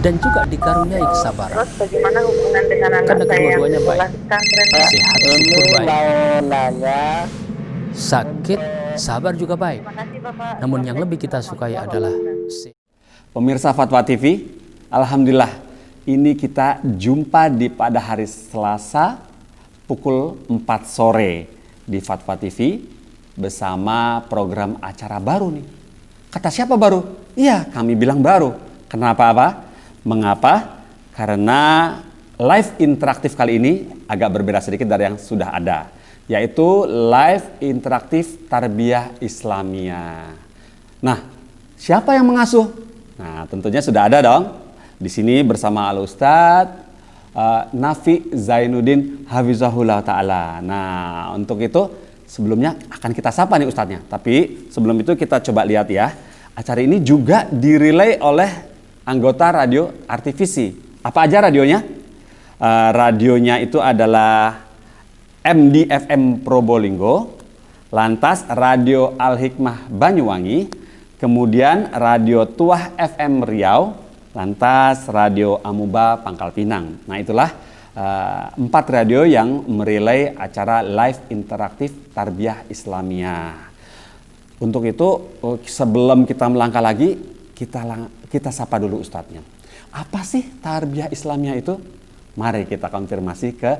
dan juga dikaruniai kesabaran. Terus bagaimana hubungan dengan anak Karena saya yang kedua-duanya baik. sekolah pesantren? Sehat, syukur Ini baik. mau nanya, Sakit, sabar juga baik. Terima kasih Bapak. Namun yang lebih kita sukai adalah Pemirsa Fatwa TV, Alhamdulillah ini kita jumpa pada hari Selasa pukul 4 sore di Fatwa TV bersama program acara baru nih. Kata siapa baru? Iya, kami bilang baru. Kenapa apa? Mengapa? Karena live interaktif kali ini agak berbeda sedikit dari yang sudah ada, yaitu live interaktif Tarbiyah Islamiyah. Nah, siapa yang mengasuh? Nah, tentunya sudah ada dong. Di sini bersama Al-Ustadz Nafi Zainuddin Hafizahullah Ta'ala. Nah, untuk itu sebelumnya akan kita sapa nih Ustadznya. Tapi sebelum itu kita coba lihat ya. Acara ini juga dirilai oleh anggota radio RTVC. Apa aja radionya? Radionya itu adalah MDFM Probolinggo, lantas Radio Al-Hikmah Banyuwangi, kemudian Radio Tuah FM Riau, lantas Radio Amuba Pangkal Pinang. Nah itulah 4 radio yang merilai acara live interaktif Tarbiyah Islamiyah. Untuk itu sebelum kita melangkah lagi, kita sapa dulu Ustadznya. Apa sih Tarbiyah Islamiyah itu? Mari kita konfirmasi ke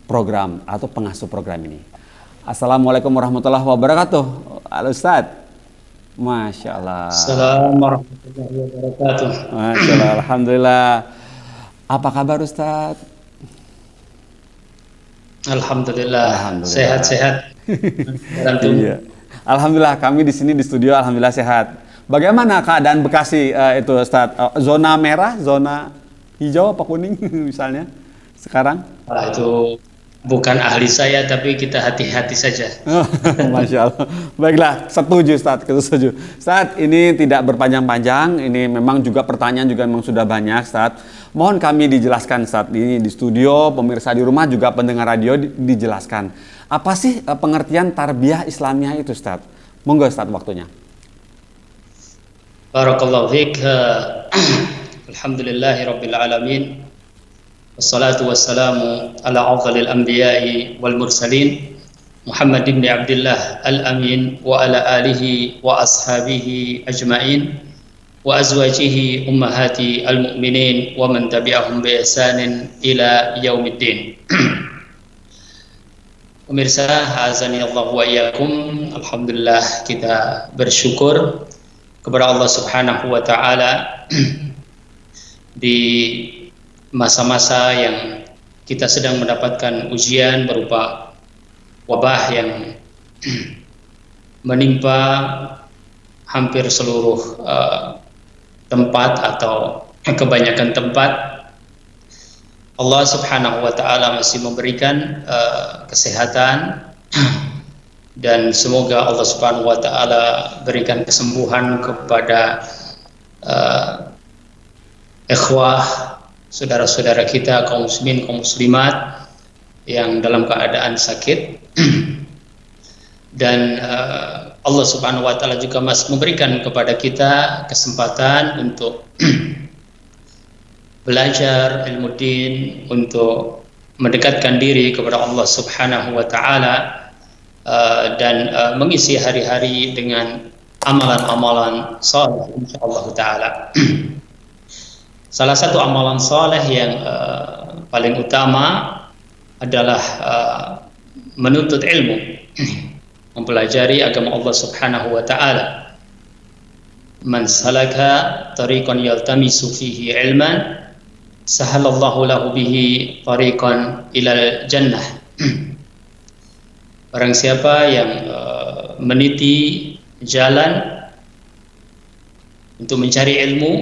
program atau pengasuh program ini. Assalamualaikum warahmatullahi wabarakatuh. Al-Ustadz. Masya Allah. Assalamualaikum warahmatullahi wabarakatuh. Masya Allah, Alhamdulillah. Apa kabar Ustadz? Alhamdulillah. Sehat-sehat. Iya. Alhamdulillah kami di sini di studio alhamdulillah sehat. Bagaimana keadaan Bekasi itu Ustadz? Zona merah, zona hijau apa kuning misalnya sekarang? Itu bukan ahli saya, tapi kita hati-hati saja. Masya Allah. Baiklah, setuju Ustadz, kita setuju. Ustadz, ini tidak berpanjang-panjang, ini memang juga pertanyaan juga memang sudah banyak Ustadz. Mohon kami dijelaskan Ustadz, ini di studio, pemirsa di rumah juga pendengar radio dijelaskan. Apa sih pengertian Tarbiyah Islamiyah itu Ustadz? Monggo Ustadz waktunya. Barakallahu fiik. Alhamdulillahi rabbil alamin. Wassalatu wassalamu ala afdhalil anbiya'i wal mursalin Muhammad ibn Abdullah al-Amin wa ala alihi wa ashabihi ajma'in wa azwajihi ummahati al-mu'minin wa man tabi'ahum bi ihsanin ila yaumiddin. Pemirsa, azani Allah wa iyyakum. Alhamdulillah kita bersyukur kepada Allah Subhanahu wa taala di masa-masa yang kita sedang mendapatkan ujian berupa wabah yang menimpa hampir seluruh tempat atau kebanyakan tempat. Allah Subhanahu wa taala masih memberikan kesehatan dan semoga Allah Subhanahu wa taala berikan kesembuhan kepada ikhwah, saudara-saudara kita kaum muslimin, kaum muslimat yang dalam keadaan sakit. Dan Allah Subhanahu wa taala juga masih memberikan kepada kita kesempatan untuk belajar ilmu din, untuk mendekatkan diri kepada Allah Subhanahu wa taala dan mengisi hari-hari dengan amalan-amalan saleh insyaallah taala. Salah satu amalan saleh yang paling utama adalah menuntut ilmu, mempelajari agama Allah Subhanahu wa taala. Man salaka tariqan yaltamisu fihi ilman sahalallahu lahu bihi tariqan ilal jannah. Barang siapa yang meniti jalan untuk mencari ilmu,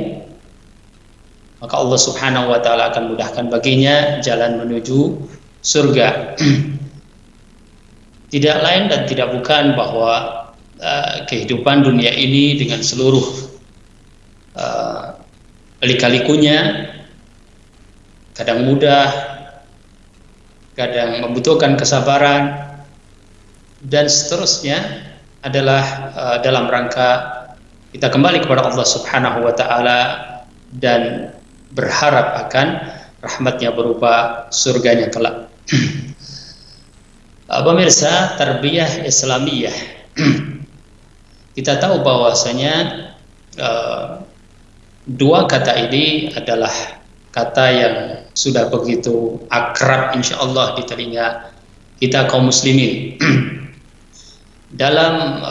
maka Allah Subhanahu wa taala akan mudahkan baginya jalan menuju surga. Tidak lain dan tidak bukan bahwa kehidupan dunia ini dengan seluruh lika-likunya, kadang mudah, kadang membutuhkan kesabaran, dan seterusnya adalah dalam rangka kita kembali kepada Allah Subhanahu wa taala dan berharap akan rahmatnya berupa surganya kelak. Pemirsa, tarbiyah Islamiyah. Kita tahu bahwasanya dua kata ini adalah kata yang sudah begitu akrab insyaallah di telinga kita kaum muslimin. Dalam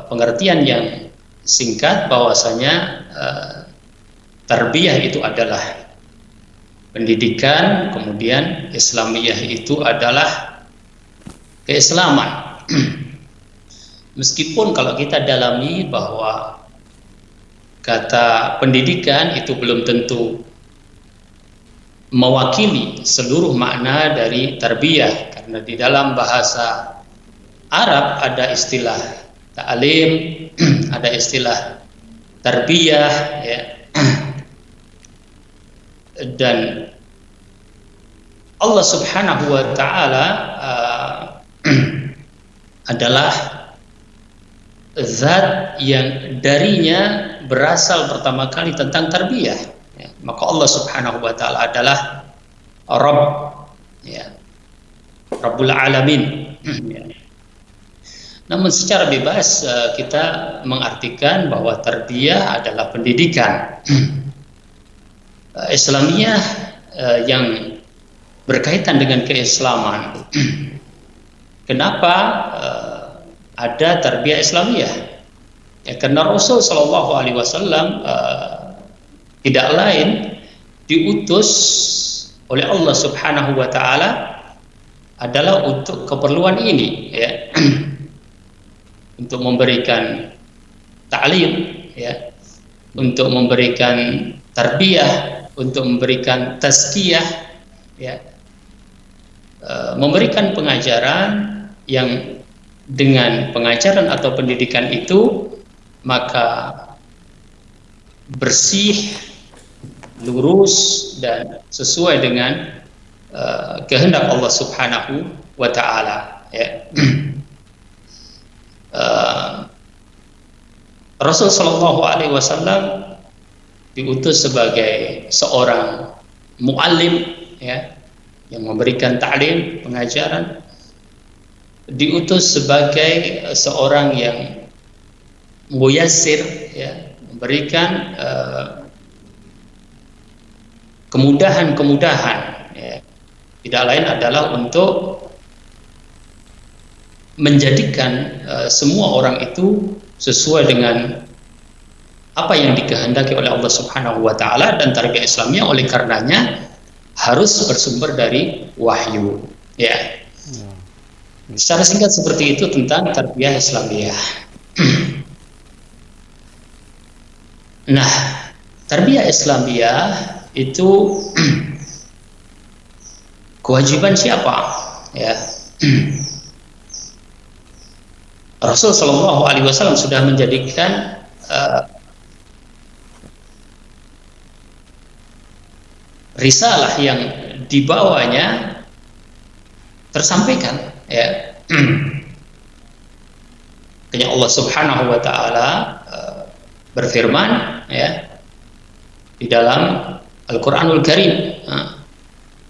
pengertian yang singkat bahwasanya tarbiyah itu adalah pendidikan, kemudian Islamiyah itu adalah keislaman. Meskipun kalau kita dalami bahwa kata pendidikan itu belum tentu mewakili seluruh makna dari tarbiyah, karena di dalam bahasa Arab ada istilah ta'lim, ada istilah tarbiyah, ya. Dan Allah Subhanahu wa taala adalah zat yang darinya berasal pertama kali tentang tarbiyah, ya. Maka Allah Subhanahu wa taala adalah Rabb, ya, Rabbul Alamin, ya. Namun secara bebas kita mengartikan bahwa tarbiyah adalah pendidikan. Islamiyah yang berkaitan dengan keislaman. Kenapa ada tarbiyah Islamiyah? Ya, karena Rasul Shallallahu Alaihi Wasallam tidak lain diutus oleh Allah Subhanahu Wa Taala adalah untuk keperluan ini, ya. Untuk memberikan ta'lim, ya, untuk memberikan tarbiyah, untuk memberikan tazkiyah, ya, memberikan pengajaran yang dengan pengajaran atau pendidikan itu maka bersih, lurus dan sesuai dengan kehendak Allah Subhanahu wa taala, ya. Rasul Shallallahu Alaihi Wasallam diutus sebagai seorang muallim, ya, yang memberikan ta'lim, pengajaran. Diutus sebagai seorang yang muyassir, ya, memberikan kemudahan-kemudahan, ya. Tidak lain adalah untuk menjadikan semua orang itu sesuai dengan apa yang dikehendaki oleh Allah Subhanahu wa taala, dan tarbiyah Islamiyah oleh karenanya harus bersumber dari wahyu, ya. Secara singkat seperti itu tentang tarbiyah Islamiyah. Nah, tarbiyah Islamiyah itu kewajiban siapa, ya? Rasul Shallallahu Alaihi Wasallam sudah menjadikan risalah yang dibawanya tersampaikan, ya. Karena Allah Subhanahu Wa Taala berfirman, ya, di dalam Al-Quranul Karim,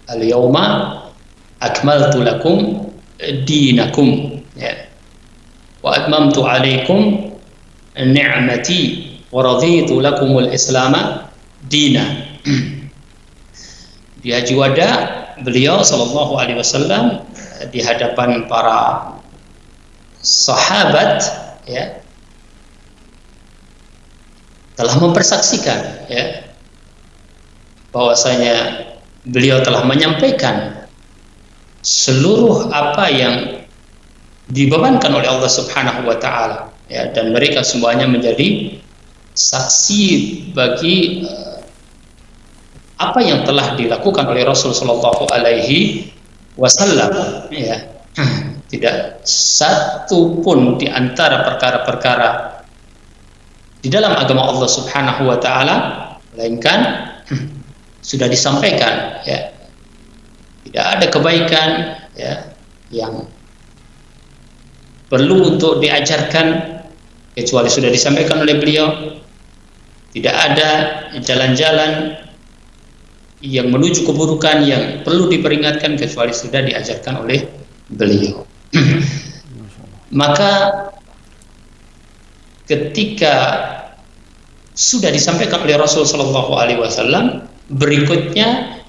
Al-Yawma akmaltu lakum dinakum, ya, wa atmamtu alaikum ni'mati wa raditu lakumul islama dina. Di Haji Wada beliau Shallallahu Alaihi Wasallam di hadapan para sahabat, ya, telah mempersaksikan, ya, bahwasanya beliau telah menyampaikan seluruh apa yang dibebankan oleh Allah Subhanahu wa taala, ya, dan mereka semuanya menjadi saksi bagi apa yang telah dilakukan oleh Rasul Shallallahu Alaihi Wasallam, ya. Tidak satu pun di antara perkara-perkara di dalam agama Allah Subhanahu wa taala melainkan sudah disampaikan, ya. Tidak ada kebaikan, ya, yang perlu untuk diajarkan kecuali sudah disampaikan oleh beliau. Tidak ada jalan-jalan yang menuju keburukan yang perlu diperingatkan kecuali sudah diajarkan oleh beliau. Maka ketika sudah disampaikan oleh Rasul Shallallahu Alaihi Wasallam, berikutnya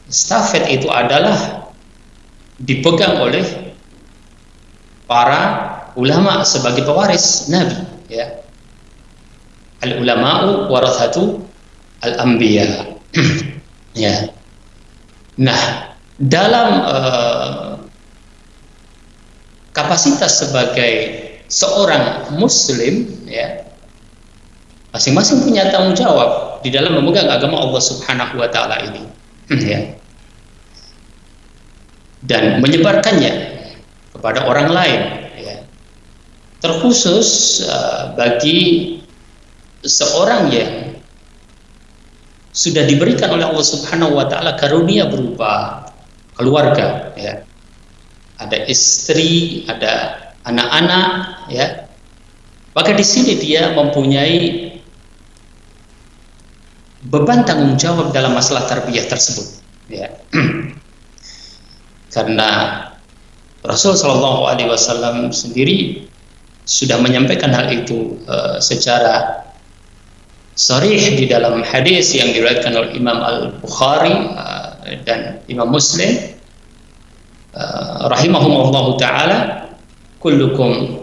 stafet itu adalah dipegang oleh para ulama sebagai pewaris Nabi, ya. Al ulama'u warathatu al anbiya. Ya. Nah, dalam kapasitas sebagai seorang muslim, ya, masing-masing punya tanggung jawab di dalam memegang agama Allah Subhanahu wa taala ini. Ya. Dan menyebarkannya kepada orang lain, ya. Terkhusus bagi seorang yang sudah diberikan oleh Allah Subhanahu wa taala karunia berupa keluarga, ya. Ada istri, ada anak-anak, ya. Maka di sini dia mempunyai beban tanggung jawab dalam masalah tarbiyah tersebut, ya. Karena Rasul Shallallahu Alaihi Wasallam sendiri sudah menyampaikan hal itu secara sharih di dalam hadis yang diriwayatkan oleh Imam Al-Bukhari dan Imam Muslim rahimahumullahu taala, kullukum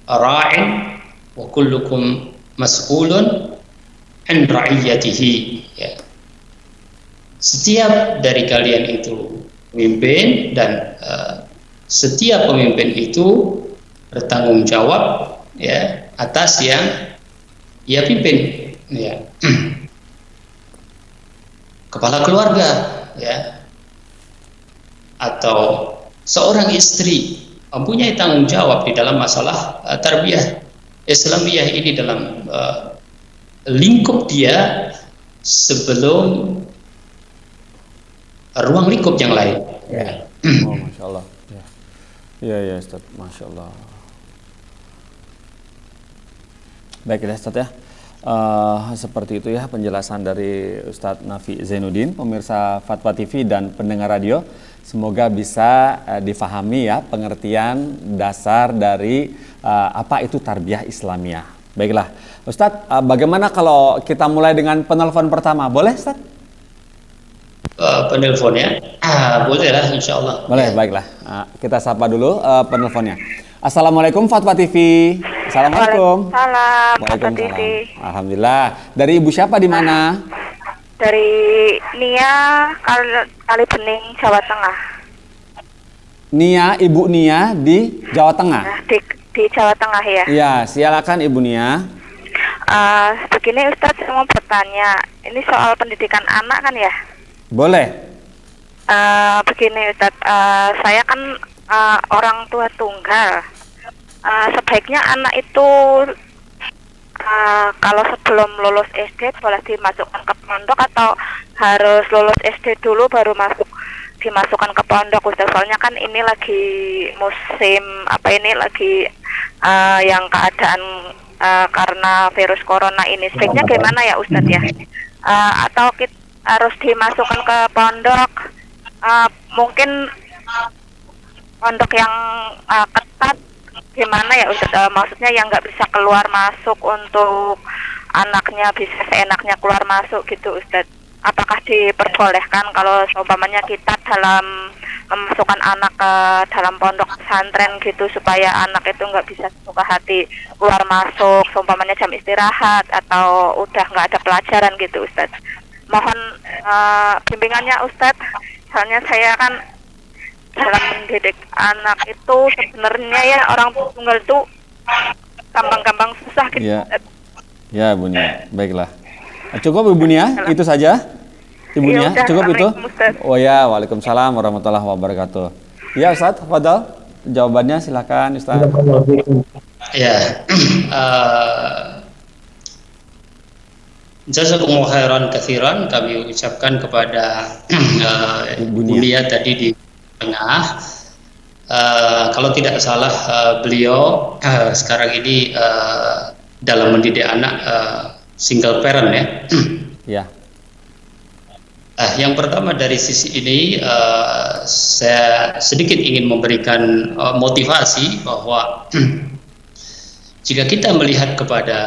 ra'in wa kullukum mas'ulun an ra'iyatihi, ya. Setiap dari kalian itu pemimpin, dan setiap pemimpin itu bertanggung jawab, ya, atas yang ia pimpin, ya. Kepala keluarga, ya, atau seorang istri mempunyai tanggung jawab di dalam masalah tarbiyah Islamiyah ini dalam lingkup dia sebelum ruang lingkup yang lain. Ya. Oh, Masya Allah. Ya, Ustaz. Masya Allah. Baik ya, Ustaz, ya. Seperti itu ya penjelasan dari Ustadz Nafi Zainuddin, pemirsa Fatwa TV dan pendengar radio. Semoga bisa difahami ya pengertian dasar dari apa itu tarbiyah Islamiyah. Baiklah, Ustadz, bagaimana kalau kita mulai dengan penelpon pertama? Boleh, Ustadz? Penelponnya? Boleh lah, insya Allah. Boleh, ya. Baiklah. Kita sapa dulu penelponnya. Assalamualaikum Fatwa TV. Assalamualaikum. Waalaikumsalam. Alhamdulillah. Dari ibu siapa di mana? Dari Nia Kali Bening, Jawa Tengah. Nia, Ibu Nia di Jawa Tengah. Nah, di Jawa Tengah ya. Iya, silakan Ibu Nia. Begini Ustadz, saya mau bertanya. Ini soal pendidikan anak kan ya? Boleh. Begini Ustadz, saya kan orang tua tunggal. Sebaiknya anak itu kalau sebelum lulus SD boleh dimasukkan ke pondok atau harus lulus SD dulu baru dimasukkan ke pondok, Ustaz? Soalnya kan ini lagi musim lagi yang keadaan karena virus corona ini. Sebaiknya gimana ya Ustaz ya? Atau kita harus dimasukkan ke pondok, mungkin pondok yang ketat, gimana ya Ustaz? Maksudnya yang nggak bisa keluar masuk untuk anaknya bisa seenaknya keluar masuk gitu Ustaz. Apakah diperbolehkan kalau seumpamanya kita dalam memasukkan anak ke dalam pondok pesantren gitu supaya anak itu nggak bisa suka hati keluar masuk seumpamanya jam istirahat atau udah nggak ada pelajaran gitu Ustaz? Mohon bimbingannya Ustaz. Soalnya saya kan dalam mendidik anak itu sebenarnya ya orang tunggal itu gampang-gampang susah gitu. Ya, ya Bu Nia. Baiklah. Cukup Ibu Nia, itu saja. Ibu Nia, cukup itu? Oh ya, waalaikumsalam warahmatullahi wabarakatuh. Ya Ustaz, fadal. Jawabannya silakan Ustaz. Ya, jazakumullahu khairan katsiran kami ucapkan kepada Ibu Nia tadi di tengah. Kalau tidak salah beliau sekarang ini dalam mendidik anak single parent ya. Ya. Yang pertama dari sisi ini saya sedikit ingin memberikan motivasi bahwa jika kita melihat kepada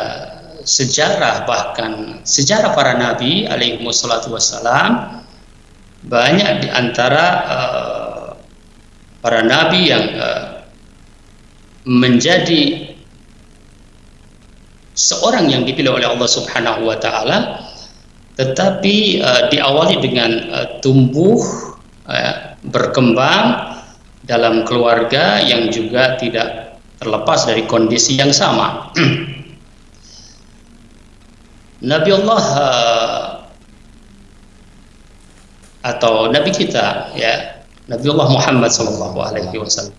sejarah, bahkan sejarah para nabi alaihi wassalatu wassalam, banyak di antara para nabi yang menjadi seorang yang dipilih oleh Allah Subhanahu wa taala, tetapi diawali dengan tumbuh, berkembang dalam keluarga yang juga tidak terlepas dari kondisi yang sama. Nabi Allah atau Nabi kita, ya, Nabi Allah Muhammad Sallallahu Alaihi Wasallam,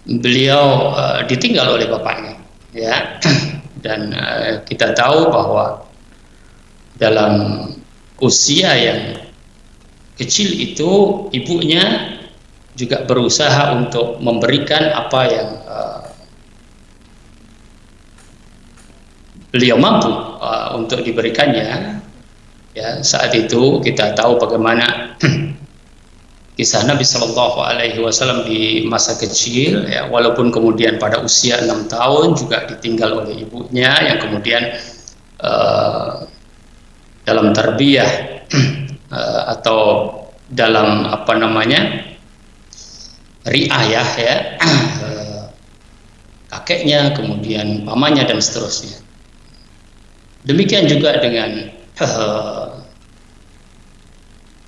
beliau ditinggal oleh bapaknya, ya. Dan kita tahu bahwa dalam usia yang kecil itu ibunya juga berusaha untuk memberikan apa yang beliau mampu untuk diberikannya. Ya, saat itu kita tahu bagaimana kisah Nabi Shallallahu Alaihi Wasallam di masa kecil, ya, walaupun kemudian pada usia 6 tahun juga ditinggal oleh ibunya, yang kemudian dalam tarbiyah atau dalam apa namanya riayah, ya, kakeknya, kemudian pamannya dan seterusnya. Demikian juga dengan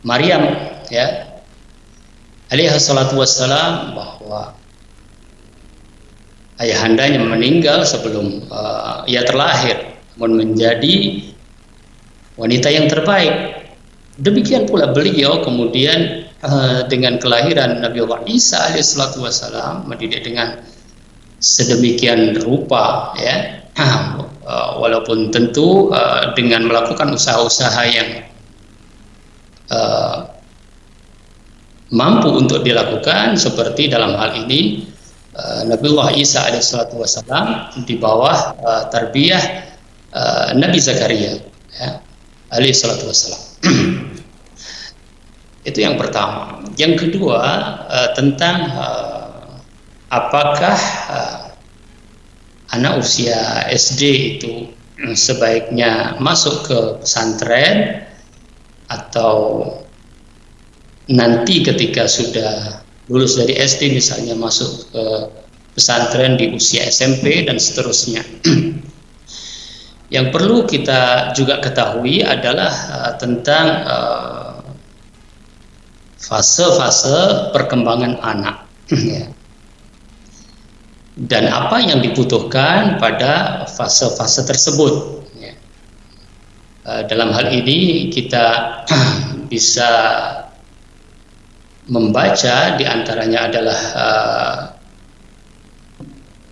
Maryam, ya, alaihi salatu wassalam, bahwa ayahandanya meninggal sebelum ia terlahir, namun menjadi wanita yang terbaik. Demikian pula beliau kemudian dengan kelahiran Nabi Allah Isa alaihi salatu wassalam, mendidik dengan sedemikian rupa, ya, walaupun tentu dengan melakukan usaha-usaha yang mampu untuk dilakukan, seperti dalam hal ini Nabiullah Isa alaihissalatu wassalam di bawah tarbiyah Nabi Zakaria, ya, alaihissalatu wassalam. Itu yang pertama. Yang kedua, tentang apakah anak usia SD itu sebaiknya masuk ke pesantren atau nanti ketika sudah lulus dari SD misalnya masuk ke pesantren di usia SMP dan seterusnya. Yang perlu kita juga ketahui adalah tentang fase-fase perkembangan anak, ya, dan apa yang dibutuhkan pada fase-fase tersebut, ya. Dalam hal ini kita bisa membaca, diantaranya adalah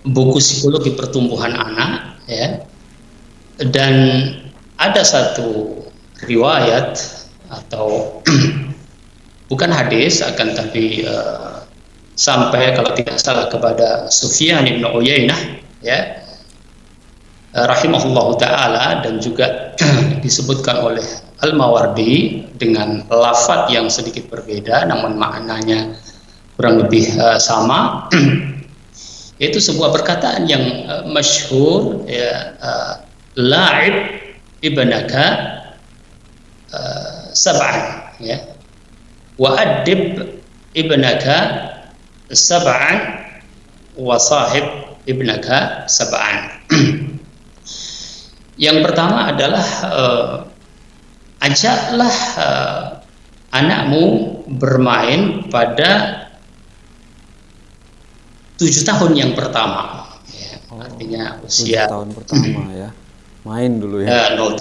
buku psikologi pertumbuhan anak, ya, dan ada satu riwayat atau bukan hadis, akan tapi sampai kalau tidak salah kepada Sufyan bin Uyainah, ya, rahimahullahu taala, dan juga disebutkan oleh Al-Mawardi dengan lafaz yang sedikit berbeda namun maknanya kurang lebih sama. Itu sebuah perkataan yang masyhur, ya, la'ib ibnaka sab'an, ya, wa adib ibnaka sab'an wa sahib ibnaka sab'an. Yang pertama adalah ajaklah anakmu bermain pada 7 tahun yang pertama, ya, artinya usia 7 tahun pertama, ya, main dulu, ya, 0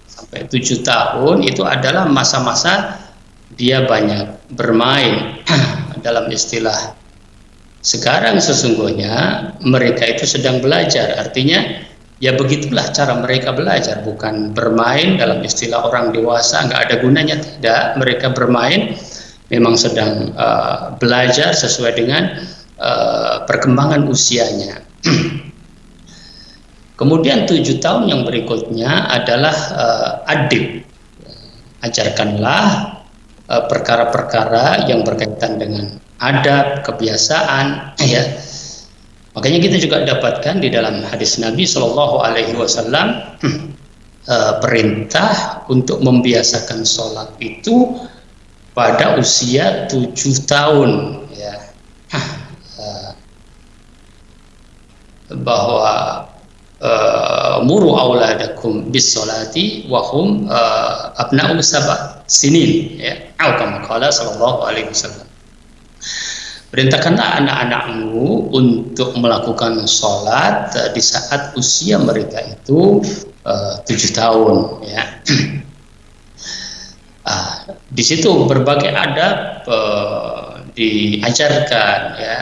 sampai 7 tahun itu adalah masa-masa dia banyak bermain. Dalam istilah sekarang sesungguhnya mereka itu sedang belajar, artinya ya begitulah cara mereka belajar, bukan bermain dalam istilah orang dewasa nggak ada gunanya, tidak. Mereka bermain memang sedang belajar sesuai dengan perkembangan usianya. Kemudian 7 tahun yang berikutnya adalah adib. Ajarkanlah perkara-perkara yang berkaitan dengan adab, kebiasaan, ya. Makanya kita juga dapatkan di dalam hadis Nabi Shallallahu Alaihi Wasallam perintah untuk membiasakan sholat itu pada usia 7 tahun, ya. Bahwa muru auladakum bis sholati wa hum abna'u sab'a sinin, ya. Atau kama qala sallallahu alaihi wasallam. Perintahkanlah anak-anakmu untuk melakukan sholat di saat usia mereka itu 7 tahun, ya. Di situ berbagai adab diajarkan, ya.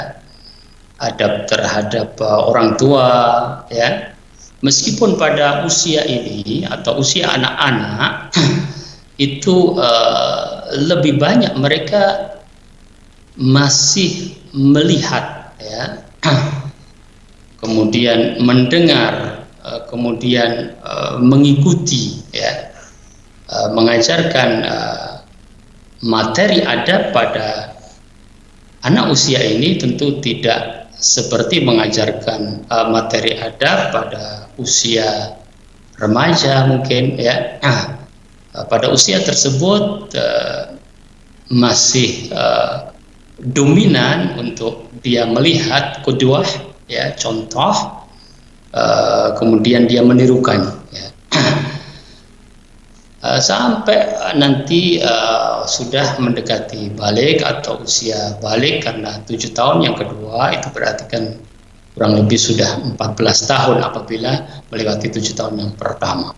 Adab terhadap orang tua, ya. Meskipun pada usia ini atau usia anak-anak itu lebih banyak mereka masih melihat, ya, kemudian mendengar, kemudian mengikuti, ya, mengajarkan materi adab pada anak usia ini tentu tidak seperti mengajarkan materi adab pada usia remaja mungkin, ya. Pada usia tersebut masih dominan untuk dia melihat qudwah, ya, contoh, kemudian dia menirukan, ya. Sampai nanti sudah mendekati balik atau usia balik, karena 7 tahun yang kedua itu berarti kan kurang lebih sudah 14 tahun apabila melewati 7 tahun yang pertama.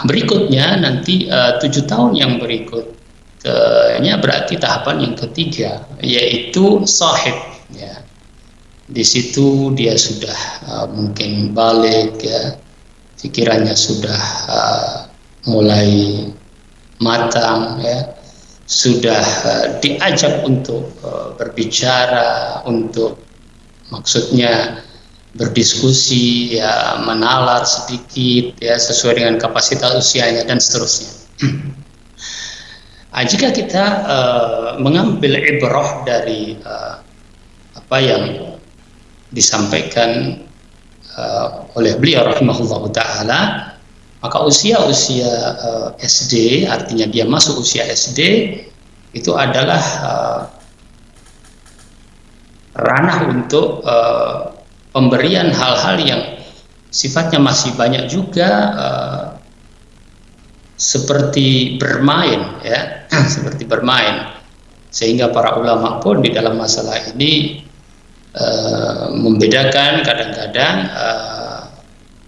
Berikutnya nanti 7 tahun yang berikutnya berarti tahapan yang ketiga, yaitu sahib, ya. Di situ dia sudah mungkin balik, ya, pikirannya sudah mulai matang, ya, sudah diajak untuk berbicara, untuk maksudnya berdiskusi, ya, menalar sedikit, ya, sesuai dengan kapasitas usianya dan seterusnya. Jika kita mengambil ibrah dari apa yang disampaikan oleh beliau rahimahullahu ta'ala, maka usia-usia SD, artinya dia masuk usia SD, itu adalah ranah untuk pemberian hal-hal yang sifatnya masih banyak juga seperti bermain, ya, seperti bermain, sehingga para ulama pun di dalam masalah ini membedakan kadang-kadang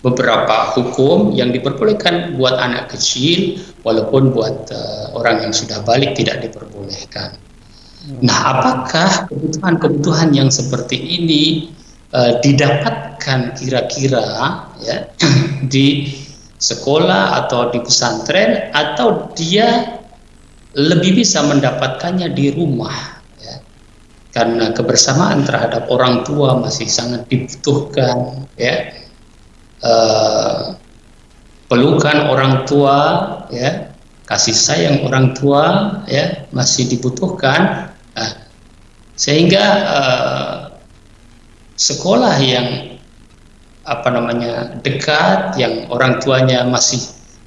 beberapa hukum yang diperbolehkan buat anak kecil, walaupun buat orang yang sudah balik tidak diperbolehkan. Nah, apakah kebutuhan-kebutuhan yang seperti ini didapatkan kira-kira, ya, di sekolah atau di pesantren, atau dia lebih bisa mendapatkannya di rumah, ya? Karena kebersamaan terhadap orang tua masih sangat dibutuhkan, ya. Pelukan orang tua, ya, kasih sayang orang tua, ya, masih dibutuhkan. Sehingga sekolah yang dekat, yang orang tuanya masih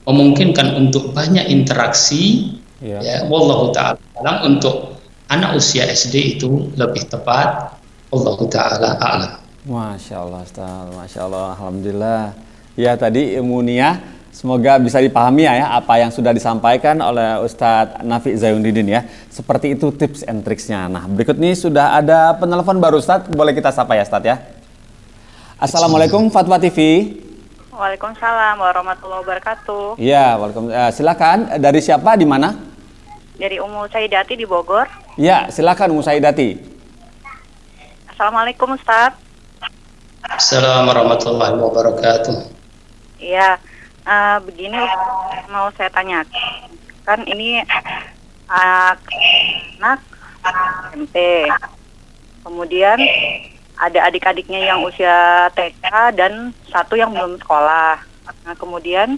memungkinkan untuk banyak interaksi, ya, wallahu ta'ala alam, untuk anak usia SD itu lebih tepat, wallahu ta'ala a'lam. Masya Allah Ustaz, Masya Allah, Alhamdulillah. Ya, tadi ilmunya semoga bisa dipahami, ya, apa yang sudah disampaikan oleh Ustadz Nafi Zainuddin, ya. Seperti itu tips and triksnya. Nah, berikut ini sudah ada penelpon baru, Ustadz. Boleh kita sapa, ya, Ustadz, ya. Assalamualaikum Fatwa TV. Waalaikumsalam warahmatullahi wabarakatuh. Ya, waalaikumsalam. Silakan, dari siapa, di mana? Dari Ummu Saidati di Bogor. Ya, silakan Ummu Saidati. Assalamualaikum Ustaz. Assalamualaikum warahmatullahi wabarakatuh. Iya, begini mau saya tanya, kan ini anak SMP, kemudian ada adik-adiknya yang usia TK dan satu yang belum sekolah. Nah, kemudian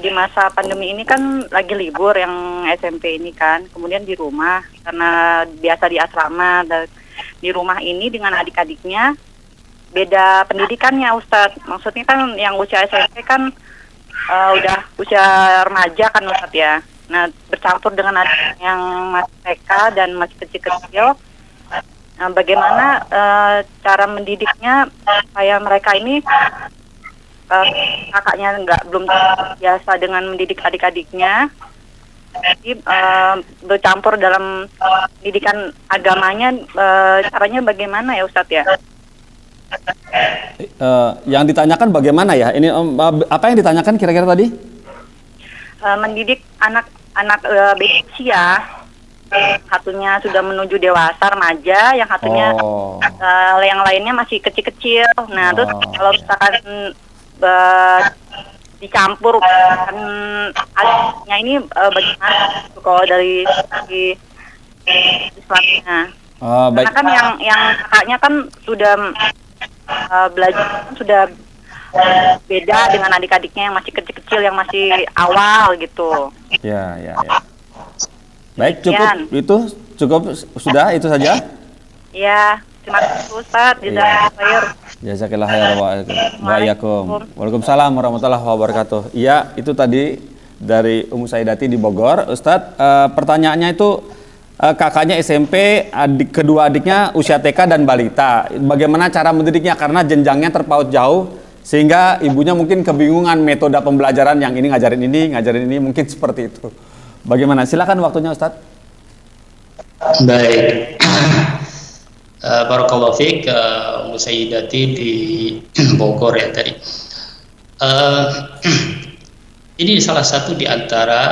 di masa pandemi ini kan lagi libur yang SMP ini kan, kemudian di rumah karena biasa di asrama, dan di rumah ini dengan adik-adiknya beda pendidikannya, Ustadz. Maksudnya kan yang usia SMP kan udah usia remaja kan, Ustadz ya. Nah, bercampur dengan adik yang masih TK dan masih kecil-kecil. Nah, bagaimana cara mendidiknya supaya mereka ini kakaknya belum biasa dengan mendidik adik-adiknya, jadi bercampur dalam pendidikan agamanya, caranya bagaimana ya Ustadz ya? Yang ditanyakan bagaimana ya? Ini apa yang ditanyakan kira-kira tadi? Mendidik anak-anak berusia, satunya sudah menuju dewasa remaja, yang satunya yang lainnya masih kecil-kecil. Nah, terus kalau misalkan dicampur kan adiknya ini bagaimana kalau dari Islamnya? Baik. Karena kan yang kakaknya kan sudah belajar, sudah beda dengan adik-adiknya yang masih kecil-kecil, yang masih awal gitu. Ya. Baik, cukup sudah itu saja. Ya, terima kasih Ustadz. Jazakallah khair wa iyyakum. Waalaikumsalam warahmatullahi wabarakatuh. Iya, itu tadi dari Ummu Saidati di Bogor. Ustadz, pertanyaannya itu kakaknya SMP, kedua adiknya usia TK dan balita. Bagaimana cara mendidiknya karena jenjangnya terpaut jauh sehingga ibunya mungkin kebingungan metode pembelajaran, yang ini ngajarin ini, mungkin seperti itu. Bagaimana? Silakan waktunya Ustadz. Baik. Barakallahu fiik, Ummu Sayyidati di Bogor ya tadi. Ini salah satu di antara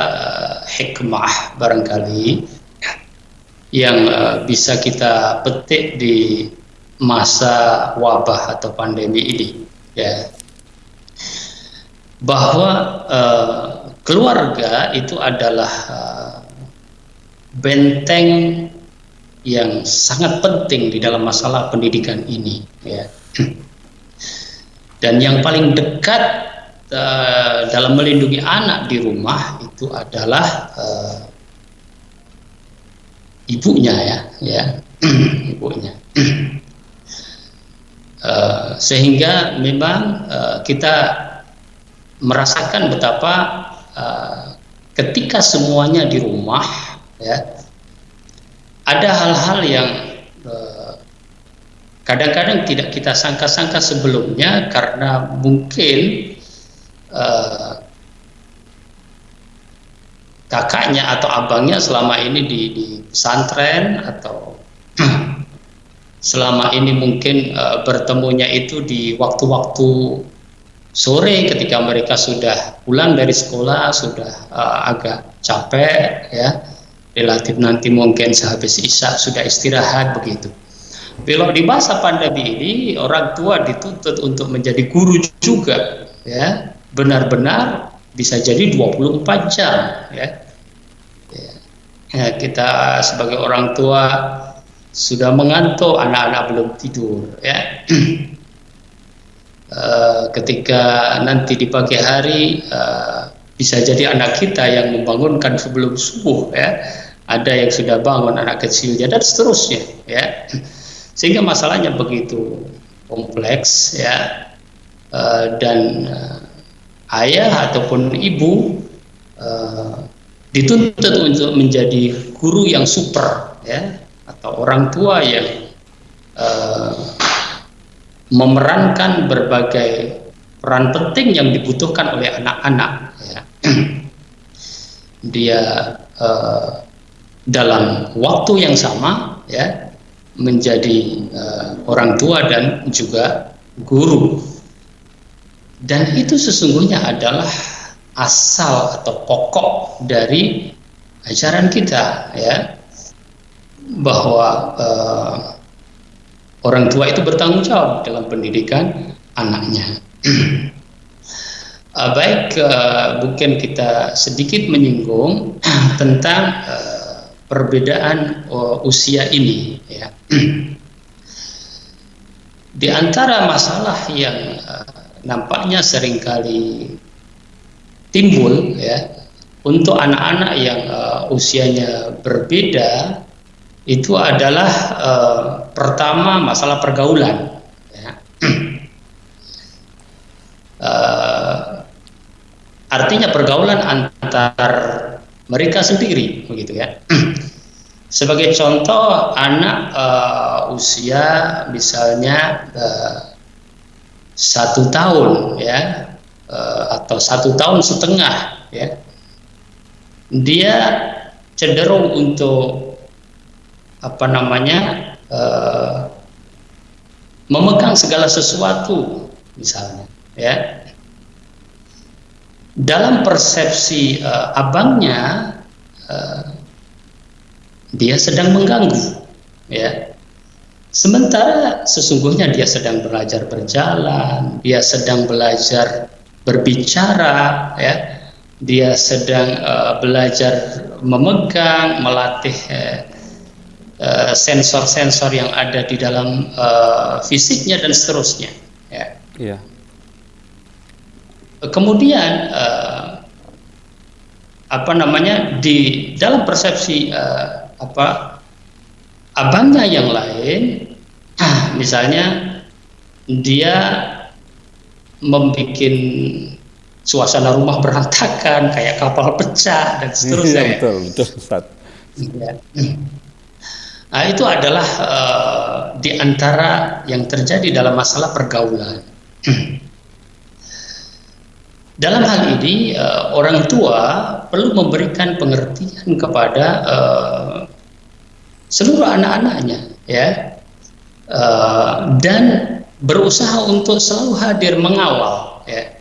hikmah barangkali yang bisa kita petik di masa wabah atau pandemi ini, ya. Bahwa keluarga itu adalah benteng yang sangat penting di dalam masalah pendidikan ini, ya. Dan yang paling dekat dalam melindungi anak di rumah itu adalah ibunya, ya. Ibunya. Sehingga memang kita merasakan betapa ketika semuanya di rumah, ya, ada hal-hal yang kadang-kadang tidak kita sangka-sangka sebelumnya, karena mungkin kakaknya atau abangnya selama ini di pesantren, atau selama ini mungkin bertemunya itu di waktu-waktu sore ketika mereka sudah pulang dari sekolah, sudah agak capek, ya, relatif nanti mungkin sehabis isya sudah istirahat begitu. Bila di masa pandemi ini orang tua dituntut untuk menjadi guru juga, ya, benar-benar bisa jadi 24 jam, ya. Ya, kita sebagai orang tua sudah mengantuk, anak-anak belum tidur, ya. Ketika nanti di pagi hari bisa jadi anak kita yang membangunkan sebelum subuh, ya. Ada yang sudah bangun, anak kecilnya, dan seterusnya, ya. Sehingga masalahnya begitu kompleks, ya. Dan ayah ataupun ibu dituntut untuk menjadi guru yang super, ya, atau orang tua yang memerankan berbagai peran penting yang dibutuhkan oleh anak-anak, ya. Dia dalam waktu yang sama, ya, menjadi orang tua dan juga guru. Dan itu sesungguhnya adalah asal atau pokok dari ajaran kita, ya, bahwa orang tua itu bertanggung jawab dalam pendidikan anaknya. Baik, mungkin kita sedikit menyinggung tentang perbedaan usia ini, ya. Di antara masalah yang nampaknya seringkali timbul ya untuk anak-anak yang usianya berbeda itu adalah pertama masalah pergaulan. Ya. Artinya pergaulan antar mereka sendiri, begitu ya. Sebagai contoh, anak usia misalnya 1 tahun, ya, atau 1,5 tahun, ya, dia cenderung untuk memegang segala sesuatu, misalnya, ya. Dalam persepsi abangnya, dia sedang mengganggu, ya. Sementara sesungguhnya dia sedang belajar berjalan, dia sedang belajar berbicara, ya. Dia sedang belajar memegang, melatih sensor-sensor yang ada di dalam fisiknya dan seterusnya, ya. Iya. Kemudian di dalam persepsi abangnya yang lain, misalnya dia membuat suasana rumah berantakan kayak kapal pecah dan seterusnya. Iya, betul Ustaz. Ya. Nah, itu adalah di antara yang terjadi dalam masalah pergaulan. Dalam hal ini orang tua perlu memberikan pengertian kepada seluruh anak-anaknya, ya, dan berusaha untuk selalu hadir mengawal, ya.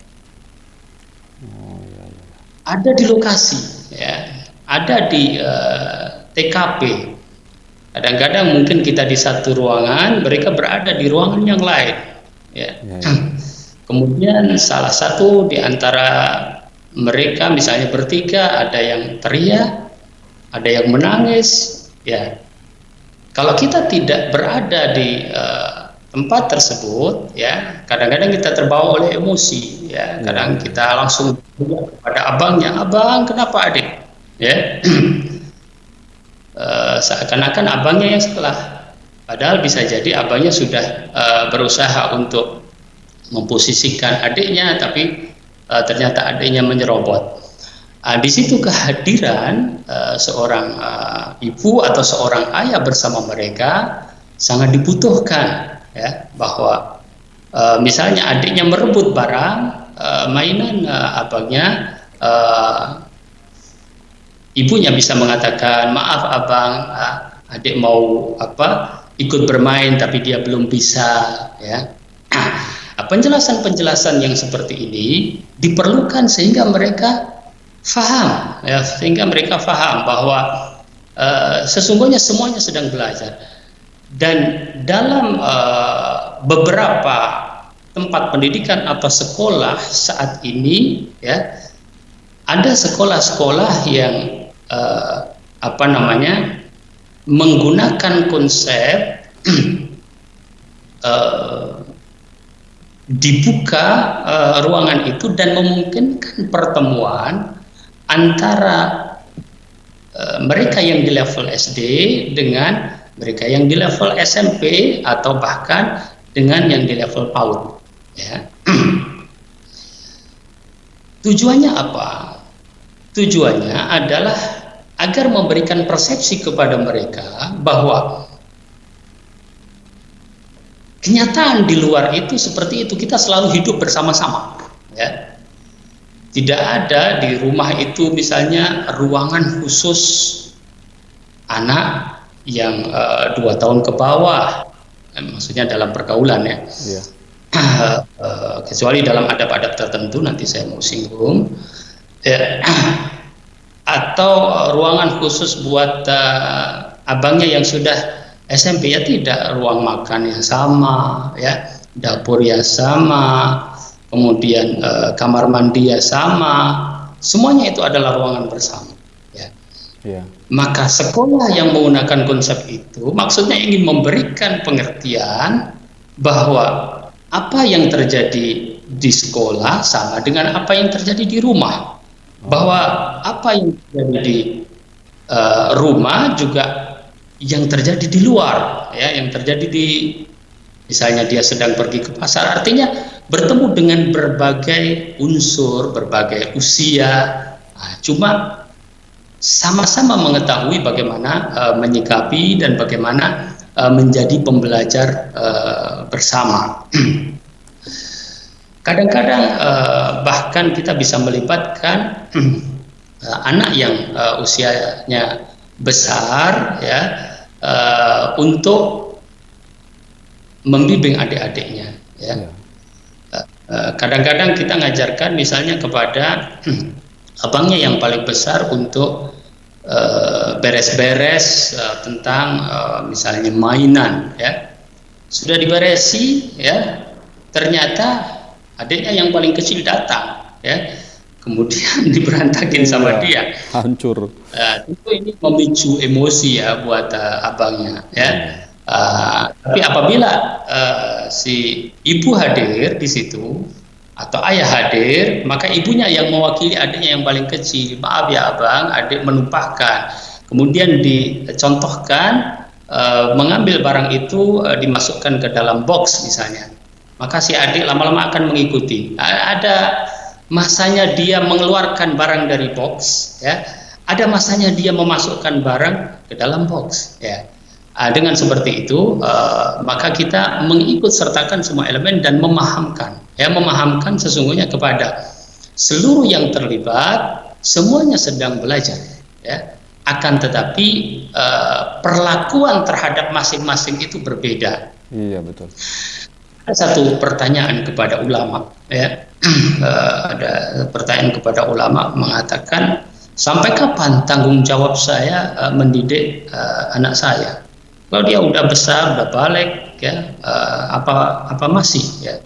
Ada di lokasi, ya, ada di TKP. Kadang-kadang mungkin kita di satu ruangan, mereka berada di ruangan yang lain, ya. Kemudian salah satu di antara mereka misalnya bertiga, ada yang teriak, ada yang menangis, ya. Kalau kita tidak berada di tempat tersebut, ya, kadang-kadang kita terbawa oleh emosi, ya. Kadang kita langsung kepada abangnya, abang kenapa adik, ya. Seakan-akan abangnya yang salah, padahal bisa jadi abangnya sudah berusaha untuk memposisikan adiknya, tapi ternyata adiknya menyerobot. Di situ kehadiran seorang ibu atau seorang ayah bersama mereka sangat dibutuhkan, ya, bahwa misalnya adiknya merebut barang mainan abangnya, ibunya bisa mengatakan, maaf abang, adik mau ikut bermain tapi dia belum bisa, ya. Penjelasan-penjelasan yang seperti ini diperlukan sehingga mereka faham, ya, bahwa sesungguhnya semuanya sedang belajar. Dan dalam beberapa tempat pendidikan atau sekolah saat ini, ya, ada sekolah-sekolah yang menggunakan konsep dibuka ruangan itu dan memungkinkan pertemuan antara mereka yang di level SD dengan mereka yang di level SMP atau bahkan dengan yang di level PAUD, ya. Tujuannya apa? Tujuannya adalah agar memberikan persepsi kepada mereka bahwa kenyataan di luar itu seperti itu, kita selalu hidup bersama-sama, ya. Tidak ada di rumah itu misalnya ruangan khusus anak yang 2 tahun ke bawah, maksudnya dalam pergaulan, ya. Yeah. Kecuali dalam adab-adab tertentu, nanti saya mau singgung, ya. Atau ruangan khusus buat abangnya yang sudah SMP, ya tidak, ruang makan yang sama, ya, dapur yang sama, kemudian kamar mandi yang sama, semuanya itu adalah ruangan bersama, ya. Yeah. Maka sekolah yang menggunakan konsep itu maksudnya ingin memberikan pengertian bahwa apa yang terjadi di sekolah sama dengan apa yang terjadi di rumah, bahwa apa yang terjadi di rumah juga yang terjadi di luar, ya, yang terjadi di, misalnya dia sedang pergi ke pasar, artinya bertemu dengan berbagai unsur, berbagai usia, cuma sama-sama mengetahui bagaimana menyikapi dan bagaimana menjadi pembelajar bersama. Kadang-kadang bahkan kita bisa melibatkan anak yang usianya besar, ya, untuk membimbing adik-adiknya, ya. Kadang-kadang kita ngajarkan misalnya kepada abangnya yang paling besar untuk beres-beres tentang misalnya mainan, ya, sudah diberesi, ya, ternyata adiknya yang paling kecil datang, ya, kemudian diberantakin sama dia, hancur. Tentu ini memicu emosi ya buat abangnya, ya. Tapi apabila si ibu hadir di situ atau ayah hadir, maka ibunya yang mewakili adiknya yang paling kecil, maaf ya abang, adik menumpahkan, kemudian dicontohkan mengambil barang itu dimasukkan ke dalam box misalnya, maka si adik lama-lama akan mengikuti. Ada masanya dia mengeluarkan barang dari box, ya, ada masanya dia memasukkan barang ke dalam box, ya. Dengan seperti itu, maka kita mengikut sertakan semua elemen dan memahamkan, ya, memahamkan sesungguhnya kepada seluruh yang terlibat, semuanya sedang belajar, ya. Akan tetapi perlakuan terhadap masing-masing itu berbeda. Iya, betul. Ada satu pertanyaan kepada ulama, ya. Ada pertanyaan kepada ulama mengatakan, sampai kapan tanggung jawab saya mendidik anak saya? Kalau dia udah besar, udah balik, ya, apa masih, ya?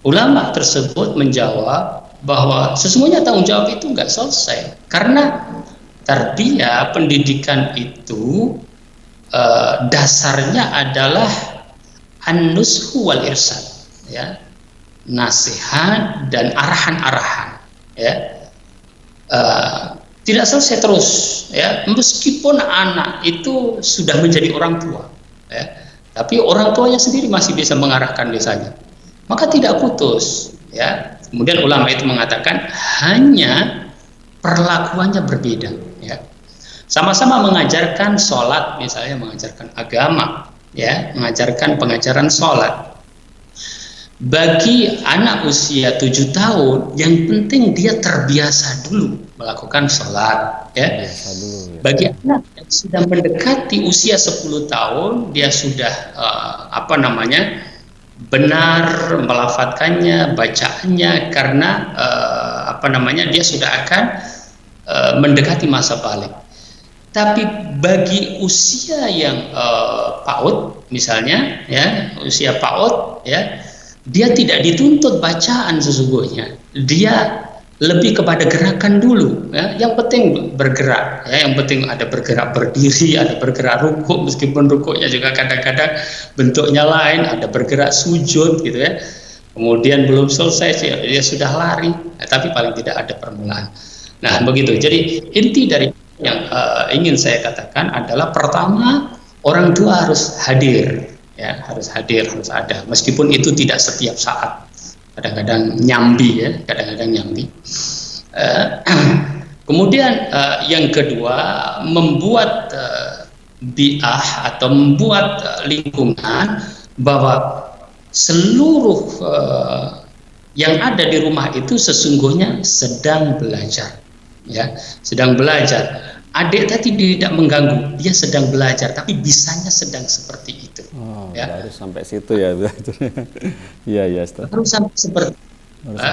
Ulama tersebut menjawab bahwa sesungguhnya tanggung jawab itu nggak selesai, karena tarbiyah, pendidikan itu dasarnya adalah an-nushu wal irsyad, ya, nasihat dan arahan-arahan, ya. Tidak selesai terus, ya, meskipun anak itu sudah menjadi orang tua, ya, tapi orang tuanya sendiri masih bisa mengarahkan desanya, maka tidak putus, ya. Kemudian ulama itu mengatakan hanya perlakuannya berbeda, ya. Sama-sama mengajarkan sholat, misalnya mengajarkan agama, ya, mengajarkan pengajaran sholat. Bagi anak usia 7 tahun, yang penting dia terbiasa dulu melakukan sholat, ya. Dulu, ya. Bagi anak yang sudah mendekati usia 10 tahun, dia sudah benar melafadzkannya, bacaannya, karena dia sudah akan mendekati masa balik. Tapi bagi usia yang PAUD misalnya, ya, usia PAUD, ya, dia tidak dituntut bacaan sesungguhnya, dia lebih kepada gerakan dulu, ya. Yang penting bergerak, ya. Yang penting ada bergerak berdiri, ada bergerak rukuk, meskipun rukuknya juga kadang-kadang bentuknya lain, ada bergerak sujud, gitu, ya. Kemudian belum selesai dia sudah lari, tapi paling tidak ada permulaan. Nah, begitu. Jadi inti dari yang ingin saya katakan adalah, pertama, orang tua harus hadir, ya, harus hadir, harus ada, meskipun itu tidak setiap saat, kadang-kadang nyambi, ya, kadang-kadang nyambi. Kemudian yang kedua, membuat bi'ah atau membuat lingkungan bahwa seluruh yang ada di rumah itu sesungguhnya sedang belajar, ya, sedang belajar. Adik tadi tidak mengganggu, dia sedang belajar, tapi bisanya sedang seperti itu. Ya. Baru sampai situ ya, iya, iya, Ustaz. Harus sampai seperti